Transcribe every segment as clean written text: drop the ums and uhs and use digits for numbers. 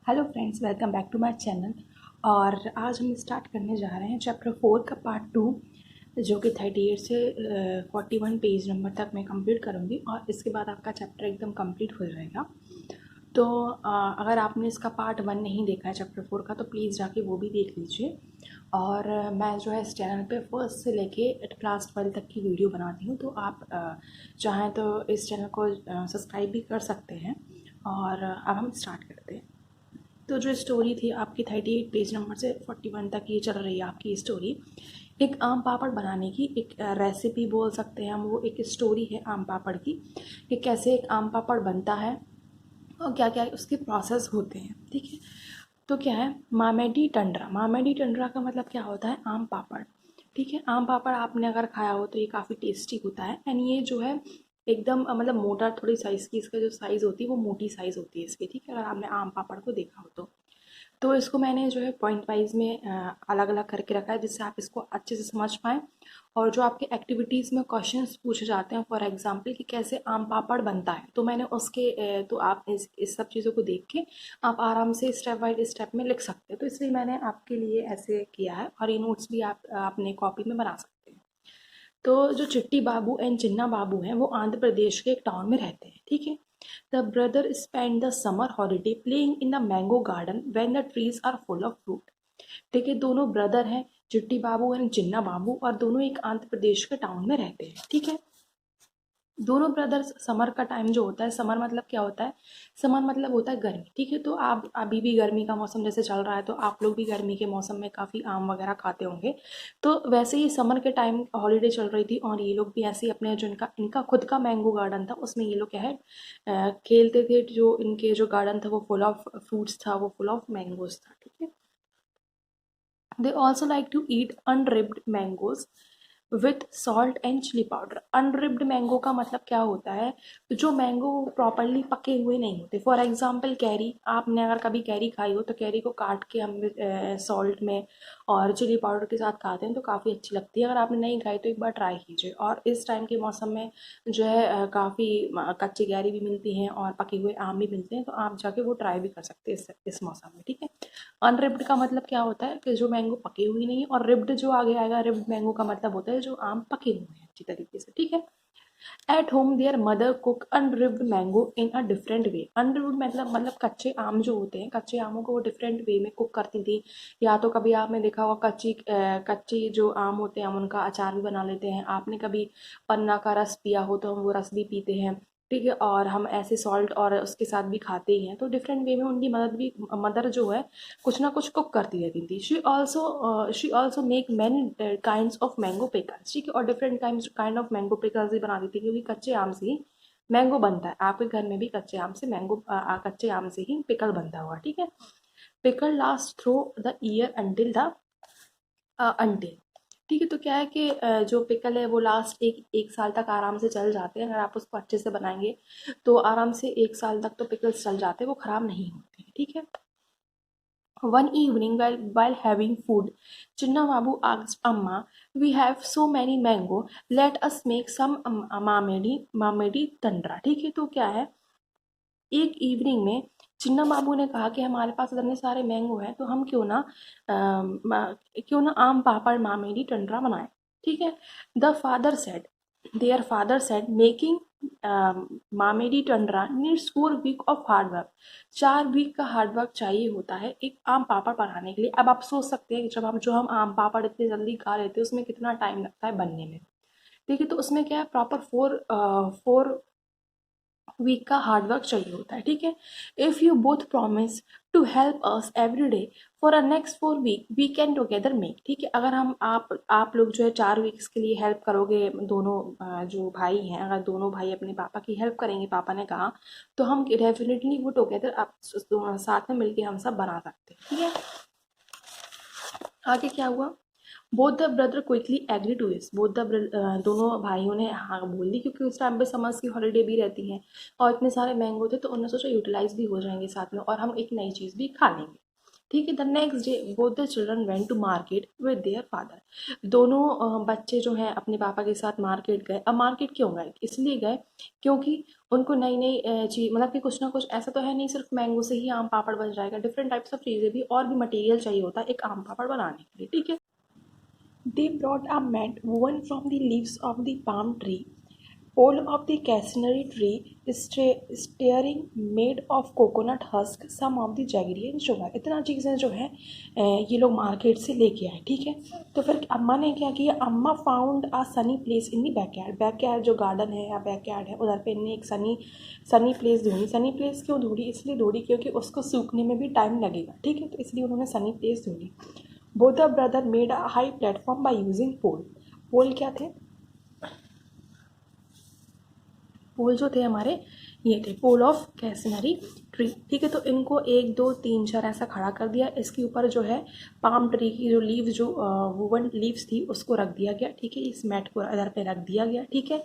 Hello friends, welcome back to my channel. और आज हम स्टार्ट करने जा रहे हैं चैप्टर 4 का पार्ट 2, जो कि 38 से 41 पेज नंबर तक मैं कंप्लीट करूँगी और इसके बाद आपका चैप्टर एकदम कंप्लीट हो जाएगा। तो अगर आपने इसका पार्ट 1 नहीं देखा है चैप्टर 4 का, तो प्लीज़ जाके वो भी देख लीजिए। और मैं जो है इस चैनल पे फर्स्ट से लेके क्लास 12 तक की वीडियो बनाती हूँ, तो आप चाहें तो इस चैनल को सब्सक्राइब भी कर सकते हैं। और अब हम स्टार्ट करते हैं। तो जो स्टोरी थी आपकी 38 पेज नंबर से 41 तक ये चल रही है आपकी स्टोरी। एक आम पापड़ बनाने की एक रेसिपी बोल सकते हैं हम, वो एक स्टोरी है आम पापड़ की कि कैसे एक आम पापड़ बनता है और क्या क्या उसके प्रोसेस होते हैं। ठीक है, तो क्या है मामेडी टंडरा। मामेडी टंडरा का मतलब क्या होता है? आम पापड़। ठीक है, आम पापड़ आपने अगर खाया हो तो ये काफ़ी टेस्टी होता है। एंड ये जो है एकदम मतलब मोटा थोड़ी साइज़ की, इसका जो साइज़ होती है वो मोटी साइज़ होती है इसकी। ठीक है, अगर आपने आम पापड़ को देखा हो तो इसको मैंने जो है पॉइंट वाइज में अलग अलग करके रखा है, जिससे आप इसको अच्छे से समझ पाएँ। और जो आपके एक्टिविटीज़ में क्वेश्चंस पूछे जाते हैं, फॉर एग्जांपल कि कैसे आम पापड़ बनता है, तो मैंने उसके तो आप इस सब चीज़ों को देख के आप आराम से स्टेप बाय स्टेप में लिख सकते हैं। तो इसलिए मैंने आपके लिए ऐसे किया है, और ये नोट्स भी आप अपने कॉपी में बना सकते हैं। तो जो चिट्टी बाबू एंड चिन्ना बाबू हैं वो आंध्र प्रदेश के एक टाउन में रहते हैं। ठीक है, the brother spend the summer holiday playing in the mango garden when the trees are full of fruit. ठीक है, दोनों ब्रदर हैं, चिट्टी बाबू एंड चिन्ना बाबू, और दोनों एक आंध्र प्रदेश के टाउन में रहते हैं। ठीक है, दोनों ब्रदर्स समर का टाइम जो होता है, समर मतलब क्या होता है? समर मतलब होता है गर्मी। ठीक है, तो आप अभी भी गर्मी का मौसम जैसे चल रहा है, तो आप लोग भी गर्मी के मौसम में काफ़ी आम वगैरह खाते होंगे। तो वैसे ही समर के टाइम हॉलीडे चल रही थी और ये लोग भी ऐसे ही अपने जो इनका खुद का मैंगो गार्डन था, उसमें ये लोग क्या है खेलते थे। जो इनके जो गार्डन था वो फुल ऑफ फ्रूट्स था, वो फुल ऑफ मैंगोज था। ठीक है, they also like to eat unribbed mangoes with salt and chilli powder. Unribbed mango का मतलब क्या होता है? जो मैंगो प्रॉपरली पके हुए नहीं होते। फॉर एग्जाम्पल कैरी, आपने अगर कभी कैरी खाई हो तो कैरी को काट के हम सॉल्ट में और चिली पाउडर के साथ खाते हैं तो काफ़ी अच्छी लगती है। अगर आपने नहीं खाई तो एक बार ट्राई कीजिए। और इस टाइम के मौसम में जो है काफ़ी कच्ची कैरी भी मिलती हैं और पके हुए आम भी मिलते हैं, तो आप जाके वो ट्राई भी कर सकते हैं इस मौसम में। ठीक है, अनरिब्ड का मतलब क्या होता है कि जो मैंगो पकी हुई नहीं है, और रिब्ड जो आगे आएगा, रिब्ड मैंगो का मतलब होता है जो आम पके हुए हैं अच्छी तरीके से। ठीक है, at home their mother cook unribbed mango in a different way. Unribbed मतलब कच्चे आम जो होते हैं, कच्चे आमों को वो डिफरेंट वे में कुक करती थी। या तो कभी आपने देखा होगा कच्ची जो आम होते हैं हम उनका अचार भी बना लेते हैं। आपने कभी पन्ना का रस पिया हो तो हम वो रस भी पीते हैं। ठीक है, और हम ऐसे सॉल्ट और उसके साथ भी खाते ही हैं। तो डिफरेंट वे में उनकी मदर जो है कुछ ना कुछ कुक करती रहती थी। She also make many kinds of mango pickles. ठीक है, और different kind of mango pickles भी बना देती थी, क्योंकि कच्चे आम से ही मैंगो बनता है। आपके घर में भी कच्चे आम से ही पिकल बनता होगा। ठीक है, pickle last through the year until. ठीक है, तो क्या है कि जो पिकल है वो लास्ट एक एक साल तक आराम से चल जाते हैं। अगर आप उसको अच्छे से बनाएंगे तो आराम से एक साल तक तो पिकल्स चल जाते हैं, वो ख़राब नहीं होते हैं। ठीक है, one evening, while having food, Chinna Babu asked Amma, "We have so many mango. Let us make some mamedi tandra." ठीक है, तो क्या है, एक इवनिंग में चिन्ना बाबू ने कहा कि हमारे पास इतने सारे मैंगो हैं, तो हम क्यों ना आम पापड़ मामेडी टंडरा बनाए। ठीक है, the father said their father said making mamidi tandra needs 4 week of hard work. 4 week का हार्ड वर्क चाहिए होता है एक आम पापड़ बनाने के लिए। अब आप सोच सकते हैं कि जब हम आम पापड़ इतने जल्दी खा लेते हैं, उसमें कितना टाइम लगता है बनने में। ठीक है, तो उसमें क्या है, प्रॉपर 4 वीक का हार्डवर्क चाहिए होता है। ठीक है, if you both promise to help us every day for a next 4 week we can together make. ठीक है, अगर आप लोग जो है 4 वीक्स के लिए हेल्प करोगे, दोनों जो भाई हैं, अगर दोनों भाई अपने पापा की हेल्प करेंगे, पापा ने कहा, तो हम डेफिनेटली वो टुगेदर आप साथ में मिलके हम सब बना सकते हैं। ठीक है, आगे क्या हुआ? Both the brother quickly agree to this. दोनों भाइयों ने हाँ बोल दी, क्योंकि उस टाइम पे समर्स की हॉलीडे भी रहती है और इतने सारे मैंगो थे, तो उन्होंने सोचा यूटिलाइज भी हो जाएंगे साथ में और हम एक नई चीज़ भी खा लेंगे। ठीक है। The next day both the children went to market with their father. दोनों बच्चे जो हैं अपने पापा के साथ मार्केट गए। अब मार्केट क्यों गए? इसलिए गए क्योंकि उनको नई नई चीज, मतलब कि कुछ ना कुछ, ऐसा तो है नहीं सिर्फ मैंगो से ही आम पापड़ बन जाएगा, डिफरेंट टाइप्स ऑफ चीज़ें भी और भी मटेरियल चाहिए होता है एक आम पापड़ बनाने के लिए। ठीक है। They brought a mat woven from the leaves of the palm tree, pole of the castanary tree, steering made of coconut husk, some of the jaggery and sugar। इतना चीज़ें जो है ये लोग मार्केट से लेके आए। ठीक है। तो फिर अम्मा ने क्या किया? अम्मा found a Sunny place in the backyard. Backyard जो गार्डन है या बैकयार्ड है, उधर पे इन्हें एक सनी प्लेस ढूंढी। सनी प्लेस क्यों ढूंढी? इसलिए ढूंढी क्योंकि उसको सूखने में भी टाइम लगेगा। ठीक है। तो इसलिए उन्होंने सनी प्लेस ढूंढी। Both the brother made a high platform by using pole. Pole क्या थे? पोल जो थे हमारे, ये थे पोल ऑफ कैसनरी ट्री। ठीक है। तो इनको 1 2 3 4 ऐसा खड़ा कर दिया। इसके ऊपर जो है पाम ट्री की जो लीव्स, जो वुवन लीव्स थी, उसको रख दिया गया। ठीक है। इस मैट को इधर पे रख दिया गया। ठीक है।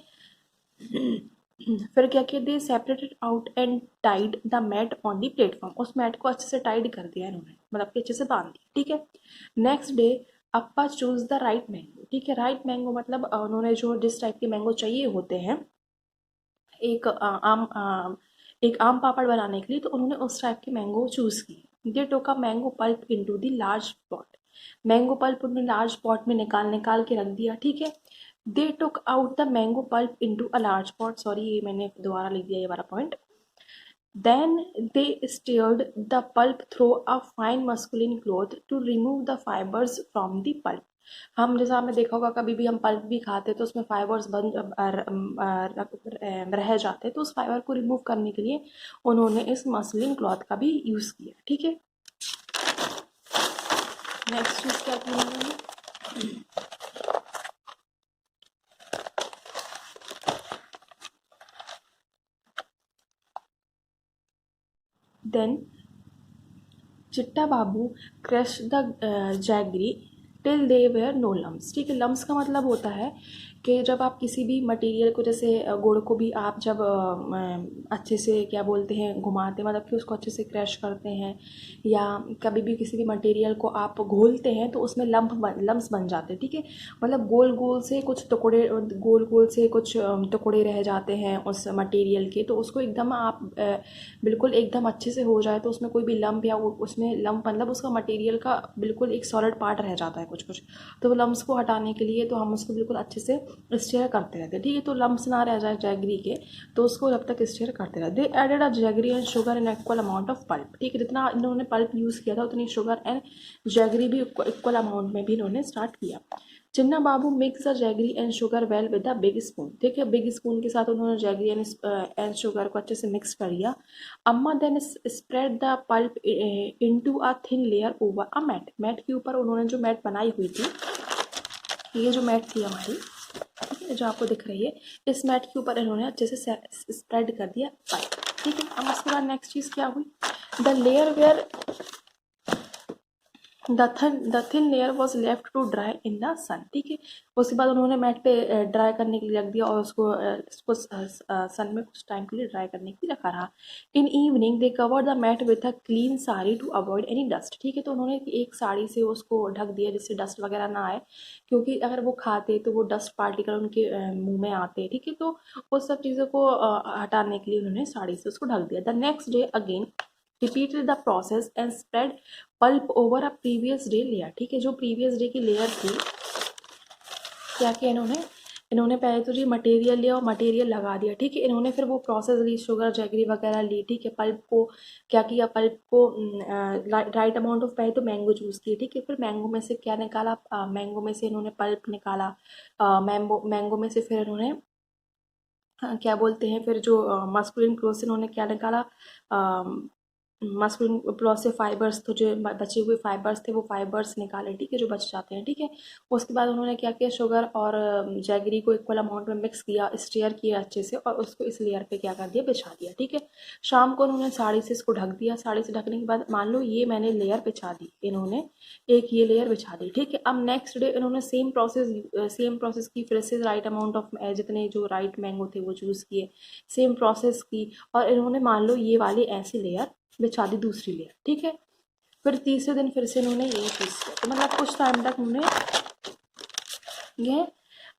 फिर क्या किया? They separated out and tied the mat on the platform. उस मैट को अच्छे से टाइड कर दिया इन्होंने, मतलब कि अच्छे से बांध दिया। ठीक है। Next day Appa choose the right mango. ठीक है। राइट मैंगो मतलब उन्होंने जो जिस टाइप के मैंगो चाहिए होते हैं एक आम पापड़ बनाने के लिए, तो उन्होंने उस टाइप के मैंगो चूज़ किए। They took a mango pulp into the large pot. Mango pulp उन्होंने लार्ज पॉट में निकाल निकाल के रख दिया। ठीक है। They took out the mango pulp into a large pot. Sorry, ये मैंने दोबारा लिख दिया ये वाला point. Then they stirred the pulp through a fine muslin cloth to remove the fibers from the pulp। हम जैसा आपने देखा होगा, कभी भी हम पल्प भी खाते हैं तो उसमें फाइबर्स बन रह जाते हैं, तो उस फाइबर को रिमूव करने के लिए उन्होंने इस मसलिन क्लॉथ का भी यूज़ किया। ठीक है। नेक्स्ट चीज़ क्या की उन्होंने? Then Chitta Babu crush the jaggery till they were no lumps. ठीक है। लम्स का मतलब होता है कि जब आप किसी भी मटेरियल को, जैसे गुड़ को भी आप जब अच्छे से क्या बोलते हैं घुमाते, मतलब कि उसको अच्छे से क्रश करते हैं, या कभी भी किसी भी मटेरियल को आप घोलते हैं तो उसमें लम्स बन जाते हैं। ठीक है। मतलब गोल गोल से कुछ टुकड़े, गोल गोल से कुछ टुकड़े रह जाते हैं उस मटेरियल के, तो उसको एकदम आप बिल्कुल एकदम अच्छे से हो जाए तो उसमें कोई भी लम्प या उसमें लम्प, मतलब उसका मटेरियल का बिल्कुल एक सॉलिड पार्ट रह जाता है कुछ कुछ, तो वो लम्स को हटाने के लिए तो हम उसको बिल्कुल अच्छे से स्टेयर करते रहते हैं। ठीक है। तो लम्स ना रह जाए जैगरी के, तो उसको जब तक स्टेयर करते रहते। They added a jaggery and sugar in equal amount of pulp. ठीक है। जितना इन्होंने पल्प यूज़ किया था उतनी शुगर एंड जैगरी भी इक्वल अमाउंट में भी इन्होंने स्टार्ट किया। Chinna Babu mix the jaggery and sugar well with a big spoon. ठीक है। बिग स्पून के साथ उन्होंने जैगरी एंड शुगर को अच्छे से मिक्स कर दिया। अम्मा then spread the pulp into a thin layer over a mat. Mat के ऊपर उन्होंने जो मैट बनाई हुई थी, ये जो मैट थी हमारी, ठीक है, जो आपको दिख रही है, इस मैट के ऊपर इन्होंने अच्छे से स्प्रेड कर दिया पल्प। ठीक है। अब उसके बाद नेक्स्ट चीज़ क्या हुई? The layer were the thin layer was left to dry in the sun. ठीक है। उसके बाद उन्होंने मैट पे ड्राई करने के लिए रख दिया और उसको सन में कुछ टाइम के लिए ड्राई करने के लिए रखा रहा। In evening they cover the mat with a clean sari to avoid any dust. ठीक है। तो उन्होंने एक साड़ी से उसको ढक दिया जिससे डस्ट वगैरह ना आए, क्योंकि अगर वो खाते तो वो डस्ट पार्टिकल उनके मुंह में आते। ठीक है। तो उस सब चीज़ों को हटाने के लिए उन्होंने साड़ी से उसको ढक दिया। The next day again repeated the process and spread pulp over a previous day layer. ठीक है। जो प्रीवियस डे की लेयर थी, क्या किया इन्होंने? इन्होंने पहले तो जी मटेरियल लिया और मटेरियल लगा दिया। ठीक है। इन्होंने फिर वो प्रोसेस ली, शुगर जैगरी वगैरह ली। ठीक है। पल्प को क्या किया? पल्प को राइट अमाउंट ऑफ, पहले तो मैंगो चूज़ किए। ठीक है। फिर मैंगो में से क्या निकाला? मैंगो में से इन्होंने पल्प निकाला। मैंगो में से फिर इन्होंने क्या बोलते हैं, फिर जो मस्कुलिन क्लोथ से इन्होंने क्या निकाला? मस्कुलिन क्लॉथ से फाइबर्स, तो जो बचे हुए फाइबर्स थे वो फाइबर्स निकाले। ठीक है। जो बच जाते हैं। ठीक है। उसके बाद उन्होंने क्या किया? शुगर और जैगरी को इक्वल अमाउंट में मिक्स किया, स्टेयर किया अच्छे से, और उसको इस लेयर पे क्या कर दिया? बिछा दिया। ठीक है। शाम को उन्होंने साड़ी से इसको ढक दिया। साड़ी से ढकने के बाद मान लो ये मैंने लेयर बिछा दी, इन्होंने एक ये लेयर बिछा दी। ठीक है। अब नेक्स्ट डे इन्होंने सेम प्रोसेस की, फिर से राइट अमाउंट ऑफ जितने जो राइट मैंगो थे वो चूज़ किए, सेम प्रोसेस की, और इन्होंने मान लो ये वाली ऐसी लेयर बिछा दी, दूसरी लेयर। ठीक है। फिर तीसरे दिन फिर से इन्होंने यही चीज़ किया। तो मतलब कुछ टाइम तक उन्होंने ये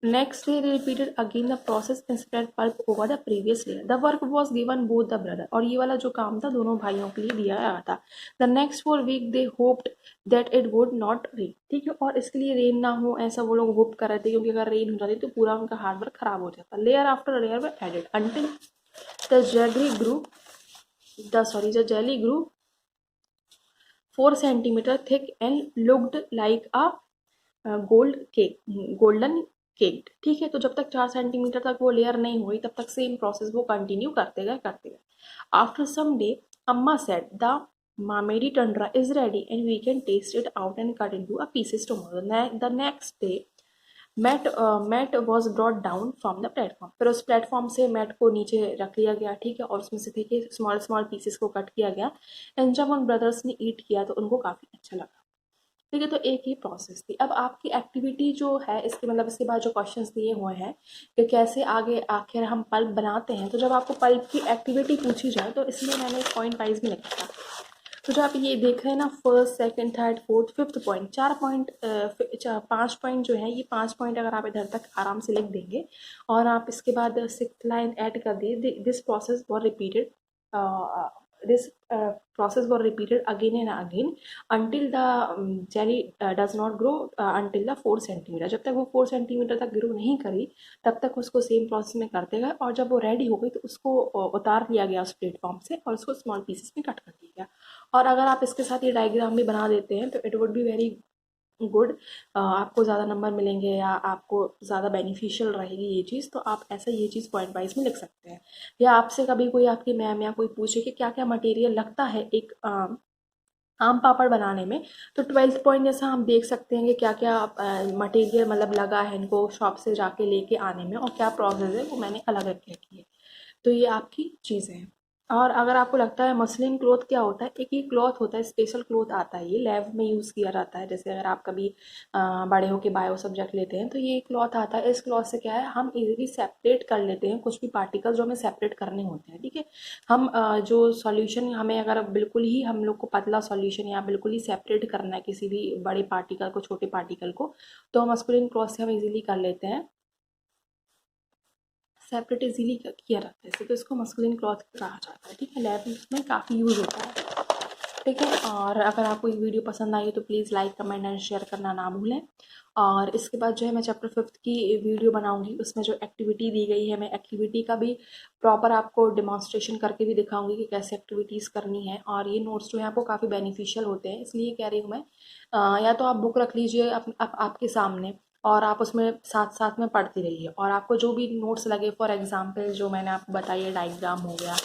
next day repeated again the process spread pulp over the previous layer. The work was given both the brother, और ये वाला जो काम था दोनों भाइयों के लिए दिया गया था। The next 4 week they hoped that it would not rain, ठीक है, और इसके लिए रेन ना हो ऐसा वो लोग होप कर रहे थे, क्योंकि अगर रेन हो जाती तो पूरा उनका हार्ड वर्क खराब हो जाता। Layer after layer were added until the jelly grew the jelly grew 4 centimeter thick and looked like a golden cake, ठीक है। तो जब तक 4 सेंटीमीटर तक वो लेयर नहीं हुई तब तक सेम प्रोसेस वो कंटिन्यू करते गए। After some day amma said the mamidi tandra is ready and we can taste it out and cut into a pieces tomorrow. The next day mat was brought down from the platform. फिर उस platform से mat को नीचे रख लिया गया, ठीक है, और उसमें से देखिए स्मॉल स्मॉल पीसेस को कट किया गया। एंड जब उन ब्रदर्स ने ईट किया तो उनको काफ़ी अच्छा लगा, ठीक है। तो एक ही प्रोसेस थी। अब आपकी एक्टिविटी जो है इसके मतलब इसके बाद जो क्वेश्चंस दिए हुए हैं कि कैसे आगे आखिर हम पल्प बनाते हैं, तो जब आपको पल्प की एक्टिविटी पूछी जाए तो इसलिए मैंने पॉइंट वाइज भी लिखा था। तो जो आप ये देख रहे हैं ना, first second third fourth fifth point, 4 point 5 point जो है, ये 5 पॉइंट अगर आप इधर तक आराम से लिख देंगे और आप इसके बाद 6th लाइन ऐड कर दिए, this process was repeated this process was repeated again and again until the jelly does not grow until the 4 centimeter। जब तक वो 4 सेंटीमीटर तक ग्रो नहीं करी तब तक उसको सेम प्रोसेस में करते गए, और जब वो रेडी हो गई तो उसको उतार लिया गया उस प्लेटफॉर्म से और उसको स्मॉल पीसेस में कट कर दिया गया। और अगर आप इसके साथ ये डायग्राम भी बना देते हैं तो it would be very good, आपको ज़्यादा नंबर मिलेंगे या आपको ज़्यादा बेनिफिशियल रहेगी ये चीज़, तो आप ऐसा ये चीज़ पॉइंट वाइज में लिख सकते हैं। या आपसे कभी कोई आपकी मैम या कोई पूछे कि क्या क्या मटेरियल लगता है एक आम पापड़ बनाने में, तो 12th पॉइंट जैसा हम देख सकते हैं कि क्या क्या मटेरियल मतलब लगा है इनको शॉप से जाके लेके आने में, और क्या प्रोसेस है वो मैंने अलग रख रखी है। तो ये आपकी चीज़ें हैं। और अगर आपको लगता है मसलिन क्लॉथ क्या होता है, एक ही क्लॉथ होता है, स्पेशल क्लॉथ आता है, ये लैब में यूज़ किया जाता है। जैसे अगर आप कभी बड़े होके बायो सब्जेक्ट लेते हैं तो ये क्लॉथ आता है। इस क्लॉथ से क्या है, हम इजीली सेपरेट कर लेते हैं कुछ भी पार्टिकल जो हमें सेपरेट करने होते हैं, ठीक है। हम जो सॉल्यूशन हमें अगर बिल्कुल ही हम लोग को पतला सॉल्यूशन या बिल्कुल ही सेपरेट करना है किसी भी बड़े पार्टिकल को छोटे पार्टिकल को, तो मस्कुलिन क्लॉथ से हम इजीली कर लेते हैं, सेपरेट इजीली किया जाता है इसे, तो इसको मस्कुलिन क्लॉथ कहा जाता है, ठीक है। लैब में काफ़ी यूज़ होता है, ठीक है। और अगर आपको ये वीडियो पसंद आई तो please like comment and share करना ना भूलें। और इसके बाद जो है मैं चैप्टर 5th की वीडियो बनाऊंगी, उसमें जो एक्टिविटी दी गई है मैं एक्टिविटी का भी प्रॉपर आपको डिमॉन्स्ट्रेशन करके भी दिखाऊंगी कि कैसे एक्टिविटीज़ करनी है। और ये नोट्स जो है आपको काफ़ी बेनिफिशियल होते हैं, इसलिए कह रही हूँ मैं, या तो आप बुक रख लीजिए आपके सामने और आप उसमें साथ साथ में पढ़ती रहिए, और आपको जो भी नोट्स लगे, फॉर एग्जांपल जो मैंने आपको बताया डायग्राम हो गया,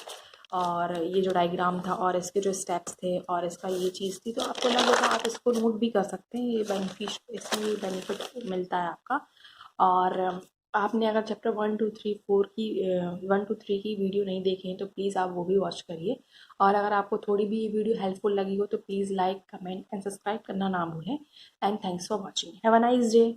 और ये जो डायग्राम था और इसके जो स्टेप्स थे और इसका ये चीज़ थी, तो आपको लगे तो आप इसको नोट भी कर सकते हैं, ये इसमें ये बेनिफिट मिलता है आपका। और आपने अगर चैप्टर 1 2 3 4 की वीडियो नहीं देखी है तो प्लीज़ आप वो भी वॉच करिए। और अगर आपको थोड़ी भी ये वीडियो हेल्पफुल लगी हो तो please like comment and subscribe करना ना भूलें। And thanks for watching, have a nice day.